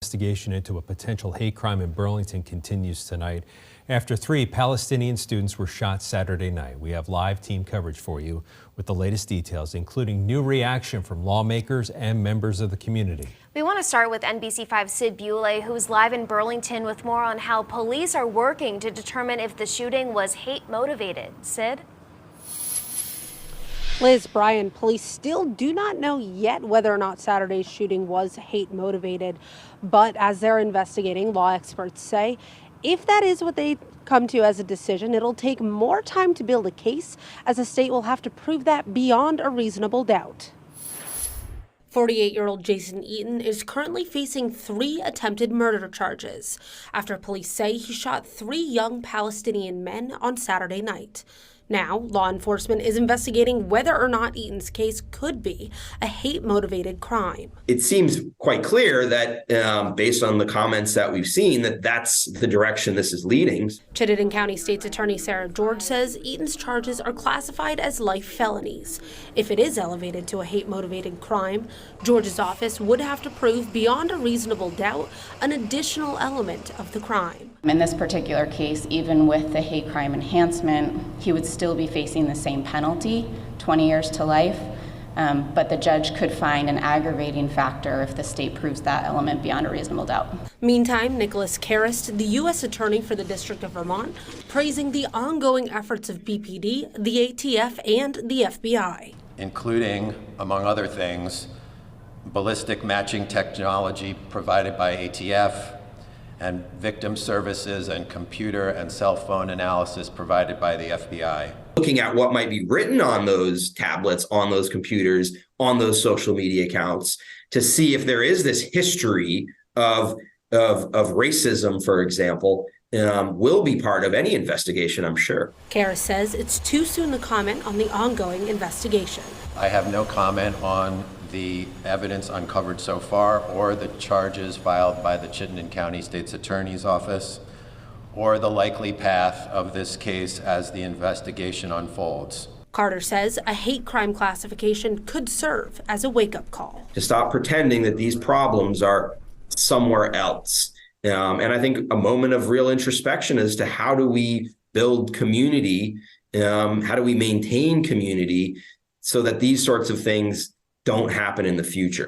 investigation into a potential hate crime in Burlington continues tonight after 3 Palestinian students were shot Saturday night. We have live team coverage for you with the latest details, including new reaction from lawmakers and members of the community. We want to start with NBC5's Sid Buley, who's live in Burlington with more on how police are working to determine if the shooting was hate motivated. Sid? Liz, Brian, police still do not know yet whether or not Saturday's shooting was hate motivated. But as they're investigating, law experts say if that is what they come to as a decision, it'll take more time to build a case, as the state will have to prove that beyond a reasonable doubt. 48-year-old Jason Eaton is currently facing 3 attempted murder charges after police say he shot 3 young Palestinian men on Saturday night. Now, law enforcement is investigating whether or not Eaton's case could be a hate-motivated crime. It seems quite clear that, based on the comments that we've seen, that that's the direction this is leading. Chittenden County State's Attorney Sarah George says Eaton's charges are classified as life felonies. If it is elevated to a hate-motivated crime, George's office would have to prove beyond a reasonable doubt an additional element of the crime. In this particular case, even with the hate crime enhancement, he would still be facing the same penalty, 20 years to life, but the judge could find an aggravating factor if the state proves that element beyond a reasonable doubt. Meantime, Nicholas Karist, the U.S. Attorney for the District of Vermont, praising the ongoing efforts of BPD, the ATF, and the FBI. Including, among other things, ballistic matching technology provided by ATF, and victim services and computer and cell phone analysis provided by the FBI. Looking at what might be written on those tablets, on those computers, on those social media accounts, to see if there is this history of racism, for example, will be part of any investigation, I'm sure. Karras says it's too soon to comment on the ongoing investigation. I have no comment on the evidence uncovered so far, or the charges filed by the Chittenden County State's Attorney's Office, or the likely path of this case as the investigation unfolds. Carter says a hate crime classification could serve as a wake-up call. To stop pretending that these problems are somewhere else. And I think a moment of real introspection as to how do we build community, how do we maintain community so that these sorts of things don't happen in the future.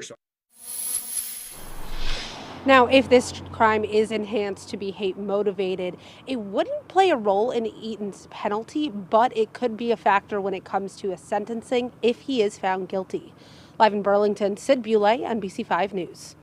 Now, if this crime is enhanced to be hate motivated, it wouldn't play a role in Eaton's penalty, but it could be a factor when it comes to a sentencing if he is found guilty. Live in Burlington, Sid Buley, NBC5 News.